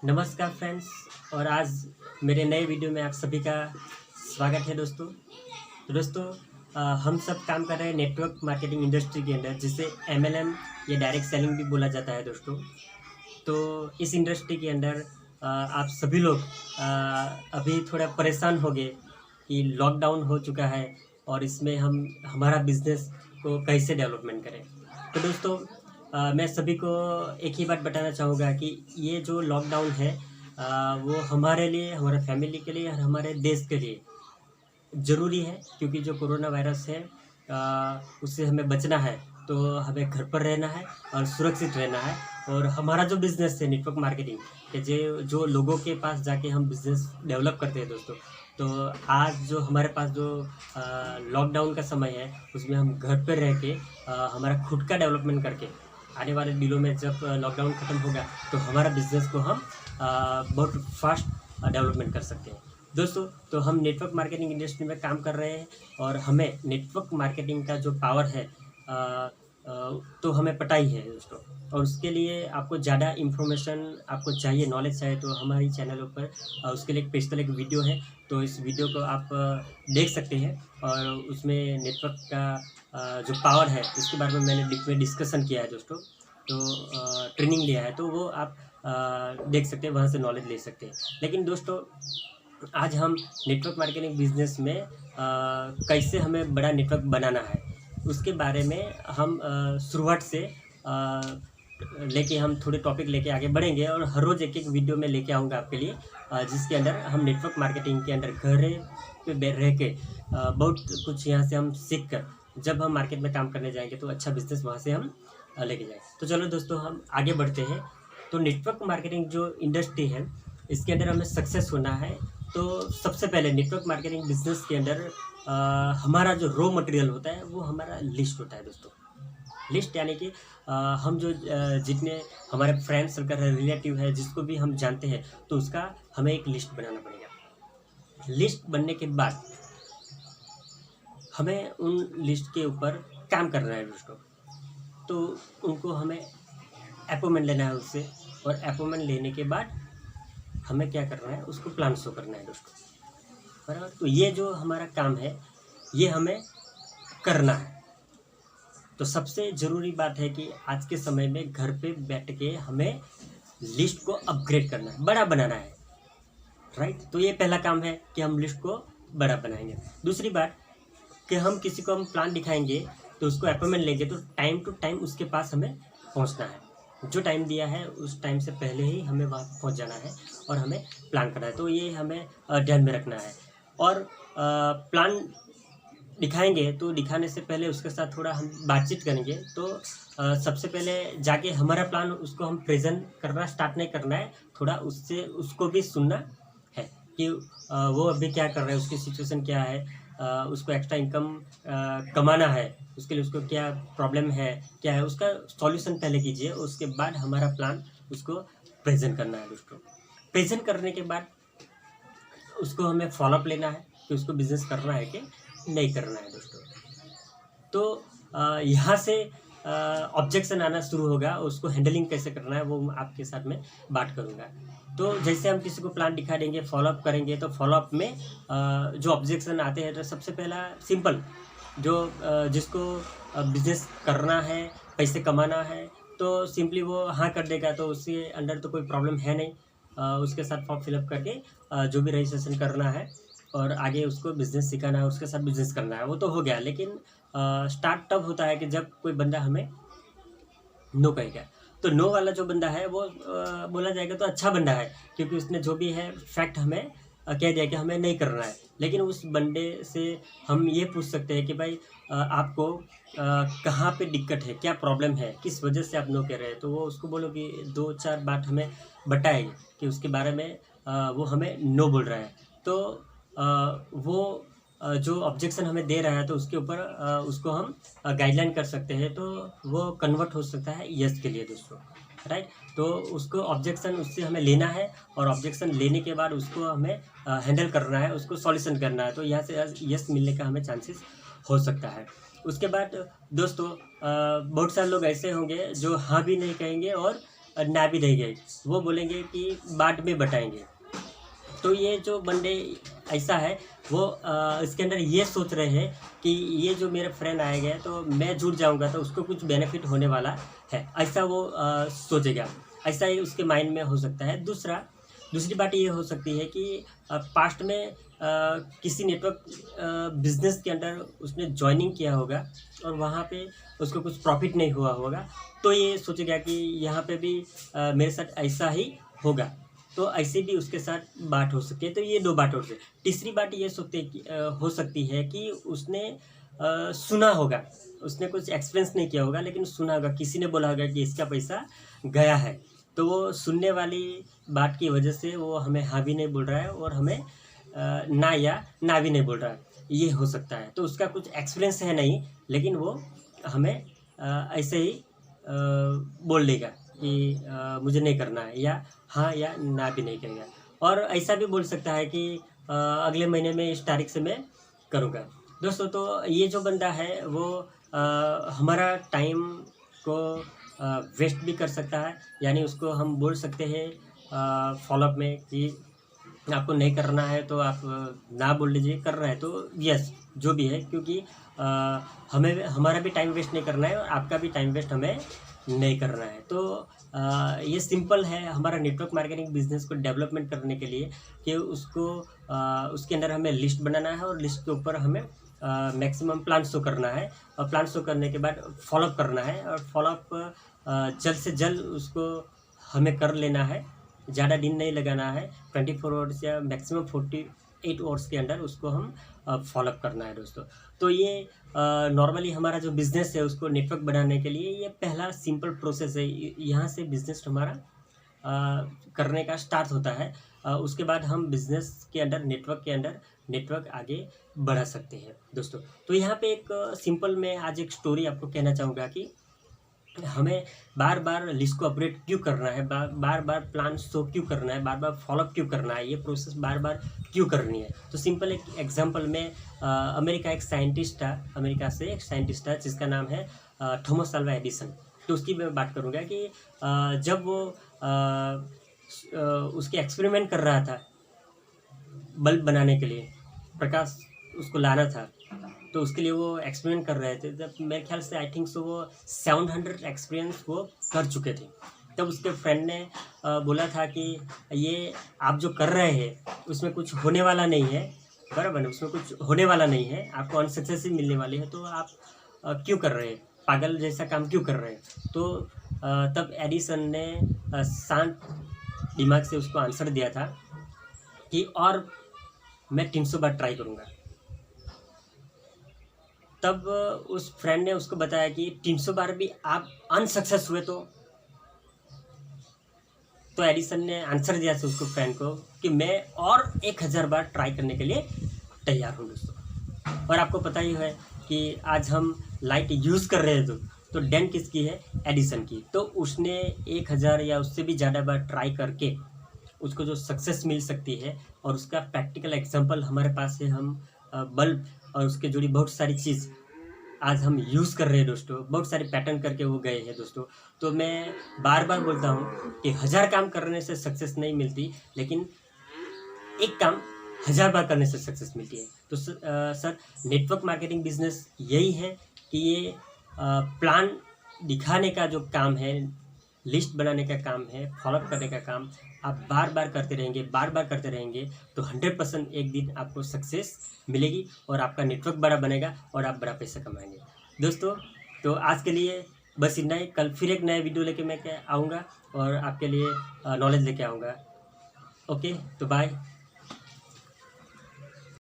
नमस्कार फ्रेंड्स। और आज मेरे नए वीडियो में आप सभी का स्वागत है दोस्तों। हम सब काम कर रहे हैं नेटवर्क मार्केटिंग इंडस्ट्री के अंदर, जिसे MLM या डायरेक्ट सेलिंग भी बोला जाता है दोस्तों। तो इस इंडस्ट्री के अंदर आप सभी लोग अभी थोड़ा परेशान हो गए कि लॉकडाउन हो चुका है और इसमें हम हमारा बिजनेस को कैसे डेवलपमेंट करें। तो दोस्तों, मैं सभी को एक ही बात बताना चाहूँगा कि ये जो लॉकडाउन है वो हमारे लिए, हमारे फैमिली के लिए और हमारे देश के लिए ज़रूरी है, क्योंकि जो कोरोना वायरस है उससे हमें बचना है। तो हमें घर पर रहना है और सुरक्षित रहना है। और हमारा जो बिज़नेस है नेटवर्क मार्केटिंग के जो लोगों के पास जाके हम बिज़नेस डेवलप करते हैं दोस्तों। तो आज जो हमारे पास जो लॉकडाउन का समय है उसमें हम घर पर रह के हमारा खुद का डेवलपमेंट करके आने वाले दिनों में जब लॉकडाउन ख़त्म होगा तो हमारा बिज़नेस को हम बहुत फास्ट डेवलपमेंट कर सकते हैं दोस्तों। तो हम नेटवर्क मार्केटिंग इंडस्ट्री में काम कर रहे हैं और हमें नेटवर्क मार्केटिंग का जो पावर है तो हमें पता ही है दोस्तों। और उसके लिए आपको ज़्यादा इन्फॉर्मेशन आपको चाहिए, नॉलेज चाहिए, तो हमारी चैनलों पर उसके लिए स्पेशल एक वीडियो है। तो इस वीडियो को आप देख सकते हैं और उसमें नेटवर्क का जो पावर है इसके बारे में मैंने डीप में डिस्कशन किया है दोस्तों। तो ट्रेनिंग लिया है, तो वो आप देख सकते हैं, वहाँ से नॉलेज ले सकते हैं। लेकिन दोस्तों, आज हम नेटवर्क मार्केटिंग बिजनेस में कैसे हमें बड़ा नेटवर्क बनाना है उसके बारे में हम शुरुआत से लेके हम थोड़े टॉपिक लेके आगे बढ़ेंगे। और हर रोज़ एक एक वीडियो में लेके आऊँगा आपके लिए, जिसके अंदर हम नेटवर्क मार्केटिंग के अंदर घर पे रह के बहुत कुछ यहाँ से हम सीख कर जब हम मार्केट में काम करने जाएंगे तो अच्छा बिजनेस वहाँ से हम लेके जाएँ। तो चलो दोस्तों, हम आगे बढ़ते हैं। तो नेटवर्क मार्केटिंग जो इंडस्ट्री है इसके अंदर हमें सक्सेस होना है। तो सबसे पहले नेटवर्क मार्केटिंग बिजनेस के अंदर हमारा जो रॉ मटेरियल होता है वो हमारा लिस्ट होता है दोस्तों। लिस्ट यानी कि हम जो जितने हमारे फ्रेंड सर्कल है, रिलेटिव है, जिसको भी हम जानते हैं, तो उसका हमें एक लिस्ट बनाना पड़ेगा। लिस्ट बनने के बाद हमें उन लिस्ट के ऊपर काम करना है दोस्तों। तो उनको हमें अपॉइंटमेंट लेना है उससे, और अपॉइंटमेंट लेने के बाद हमें क्या करना है, उसको प्लान शो करना है दोस्तों, बराबर। तो ये जो हमारा काम है ये हमें करना है। तो सबसे ज़रूरी बात है कि आज के समय में घर पे बैठ के हमें लिस्ट को अपग्रेड करना है, बड़ा बनाना है, राइट। तो ये पहला काम है कि हम लिस्ट को बड़ा बनाएंगे। दूसरी बात कि हम किसी को हम प्लान दिखाएंगे तो उसको अपॉइंटमेंट लेंगे, तो टाइम टू टाइम उसके पास हमें पहुंचना है। जो टाइम दिया है उस टाइम से पहले ही हमें वहाँ पहुंच जाना है और हमें प्लान करना है। तो ये हमें ध्यान में रखना है। और प्लान दिखाएंगे तो दिखाने से पहले उसके साथ थोड़ा हम बातचीत करेंगे। तो सबसे पहले जाके हमारा प्लान उसको हम प्रेजेंट करना स्टार्ट नहीं करना है, थोड़ा उससे उसको भी सुनना है कि वो अभी क्या कर रहा है, उसकी सिचुएशन क्या है, उसको एक्स्ट्रा इनकम कमाना है, उसके लिए उसको क्या प्रॉब्लम है, क्या है, उसका सॉल्यूशन पहले कीजिए। उसके बाद हमारा प्लान उसको प्रेजेंट करना है दोस्तों। प्रेजेंट करने के बाद उसको हमें फॉलोअप लेना है कि उसको बिजनेस करना है कि नहीं करना है दोस्तों। तो यहाँ से ऑब्जेक्शन आना शुरू होगा, उसको हैंडलिंग कैसे करना है वो आपके साथ में बात करूँगा। तो जैसे हम किसी को प्लान दिखा देंगे, फॉलोअप करेंगे, तो फॉलोअप में जो ऑब्जेक्शन आते हैं, तो सबसे पहला सिंपल जो जिसको बिजनेस करना है, पैसे कमाना है, तो सिंपली वो हाँ कर देगा, तो उसके अंदर तो कोई प्रॉब्लम है नहीं। उसके साथ फॉर्म फिलअप करके जो भी रजिस्ट्रेशन करना है और आगे उसको बिज़नेस सिखाना है, उसके साथ बिज़नेस करना है, वो तो हो गया। लेकिन स्टार्ट तब होता है कि जब कोई बंदा हमें नो कहेगा। तो नो वाला जो बंदा है वो बोला जाएगा तो अच्छा बंदा है, क्योंकि उसने जो भी है फैक्ट हमें कह दिया कि हमें नहीं करना है। लेकिन उस बंदे से हम ये पूछ सकते हैं कि भाई आपको कहाँ पे दिक्कत है, क्या प्रॉब्लम है, किस वजह से आप नो कह रहे हैं। तो वो उसको बोलो कि 2-4 बात हमें बताएगी कि उसके बारे में वो हमें नो बोल रहा है। तो वो जो ऑब्जेक्शन हमें दे रहा है तो उसके ऊपर उसको हम गाइडलाइन कर सकते हैं, तो वो कन्वर्ट हो सकता है यस के लिए दोस्तों, राइट। तो उसको ऑब्जेक्शन उससे हमें लेना है, और ऑब्जेक्शन लेने के बाद उसको हमें हैंडल करना है, उसको सॉल्यूशन करना है। तो यहाँ से यस मिलने का हमें चांसेस हो सकता है। उसके बाद दोस्तों बहुत सारे लोग ऐसे होंगे जो हाँ भी नहीं कहेंगे और ना भी नहीं गए, वो बोलेंगे कि बाद में बताएंगे। तो ये जो बंदे ऐसा है वो इसके अंदर ये सोच रहे हैं कि ये जो मेरे फ्रेंड आएगा तो मैं जुड़ जाऊंगा तो उसको कुछ बेनिफिट होने वाला है, ऐसा वो सोचेगा। ऐसा ही उसके माइंड में हो सकता है। दूसरी बात ये हो सकती है कि पास्ट में किसी नेटवर्क बिजनेस के अंदर उसने ज्वाइनिंग किया होगा और वहाँ पे उसको कुछ प्रॉफिट नहीं हुआ होगा, तो ये सोचेगा कि यहाँ पे भी मेरे साथ ऐसा ही होगा, तो ऐसे भी उसके साथ बात हो सकती है। तो ये 2 बात हो सकती है। तीसरी बात ये हो सकती है कि उसने सुना होगा, उसने कुछ एक्सपीरियंस नहीं किया होगा लेकिन सुना होगा, किसी ने बोला होगा कि इसका पैसा गया है, तो वो सुनने वाली बात की वजह से वो हमें हाँ भी नहीं बोल रहा है और हमें ना या ना भी नहीं बोल रहा है, ये हो सकता है। तो उसका कुछ एक्सपीरियंस है नहीं, लेकिन वो हमें ऐसे ही बोल देगा कि मुझे नहीं करना है, या हाँ या ना भी नहीं करेगा। और ऐसा भी बोल सकता है कि अगले महीने में इस तारीख से मैं करूँगा। दोस्तों, तो ये जो बंदा है वो हमारा टाइम को वेस्ट भी कर सकता है, यानी उसको हम बोल सकते हैं फॉलोअप में कि आपको नहीं करना है तो आप ना बोल लीजिए, कर रहे हैं तो यस जो भी है, क्योंकि हमें हमारा भी टाइम वेस्ट नहीं करना है और आपका भी टाइम वेस्ट हमें नहीं करना है। तो ये सिंपल है हमारा नेटवर्क मार्केटिंग बिजनेस को डेवलपमेंट करने के लिए कि उसको उसके अंदर हमें लिस्ट बनाना है और लिस्ट के ऊपर हमें मैक्सिमम प्लान शो करना है, और प्लान शो करने के बाद फॉलोअप करना है, और फॉलोअप जल्द से जल्द उसको हमें कर लेना है, ज़्यादा दिन नहीं लगाना है। 24 आवर्स या मैक्सिमम 48 आवर्स के अंदर उसको हम फॉलोअप करना है दोस्तों। तो ये नॉर्मली हमारा जो बिज़नेस है उसको नेटवर्क बनाने के लिए ये पहला सिंपल प्रोसेस है। यहाँ से बिज़नेस हमारा करने का स्टार्ट होता है। उसके बाद हम बिज़नेस के अंदर नेटवर्क आगे बढ़ा सकते हैं दोस्तों। तो यहाँ पे एक सिंपल मैं आज एक स्टोरी आपको कहना चाहूँगा कि हमें बार बार लिस्ट को अपडेट क्यों करना है, बार बार प्लान शो क्यों करना है, बार बार फॉलोअप क्यों करना है, ये प्रोसेस बार बार क्यों करनी है। तो सिंपल एक एग्जांपल में अमेरिका से एक साइंटिस्ट था जिसका नाम है थॉमस अल्वा एडिसन। तो उसकी मैं बात करूँगा कि जब वो उसके एक्सपेरिमेंट कर रहा था बल्ब बनाने के लिए, प्रकाश उसको लाना था, तो उसके लिए वो एक्सपेरिमेंट कर रहे थे। जब मेरे ख्याल से आई थिंक सो वो 700 एक्सपीरियंस वो कर चुके थे। तब उसके फ्रेंड ने बोला था कि ये आप जो कर रहे हैं उसमें कुछ होने वाला नहीं है, बराबर है, उसमें कुछ होने वाला नहीं है, आपको अनसक्सेस ही मिलने वाली है, तो आप क्यों कर रहे हैं, पागल जैसा काम क्यों कर रहे हैं। तो तब एडिसन ने शांत दिमाग से उसको आंसर दिया था कि और मैं 300 बार ट्राई करूँगा। तब उस फ्रेंड ने उसको बताया कि 300 बार भी आप अनसक्सेस हुए तो एडिसन ने आंसर दिया था उसको फ्रेंड को कि मैं और 1000 बार ट्राई करने के लिए तैयार हूँ दोस्तों। और आपको पता ही है कि आज हम लाइट यूज़ कर रहे हैं तो डेन किसकी है, एडिसन की। तो उसने 1000 या उससे भी ज़्यादा बार ट्राई करके उसको जो सक्सेस मिल सकती है, और उसका प्रैक्टिकल एग्जांपल हमारे पास है। हम बल्ब और उसके जुड़ी बहुत सारी चीज़ आज हम यूज़ कर रहे हैं दोस्तों, बहुत सारे पैटर्न करके वो गए हैं दोस्तों। तो मैं बार बार बोलता हूँ कि 1000 काम करने से सक्सेस नहीं मिलती, लेकिन एक काम 1000 बार करने से सक्सेस मिलती है। तो सर नेटवर्क मार्केटिंग बिजनेस यही है कि ये प्लान दिखाने का जो काम है, लिस्ट बनाने का काम है, फॉलोअप करने का काम आप बार बार करते रहेंगे तो 100% एक दिन आपको सक्सेस मिलेगी और आपका नेटवर्क बड़ा बनेगा और आप बड़ा पैसा कमाएंगे दोस्तों। तो आज के लिए बस इतना ही। कल फिर एक नया वीडियो लेके मैं आऊँगा और आपके लिए नॉलेज लेके आऊँगा। ओके, तो बाय।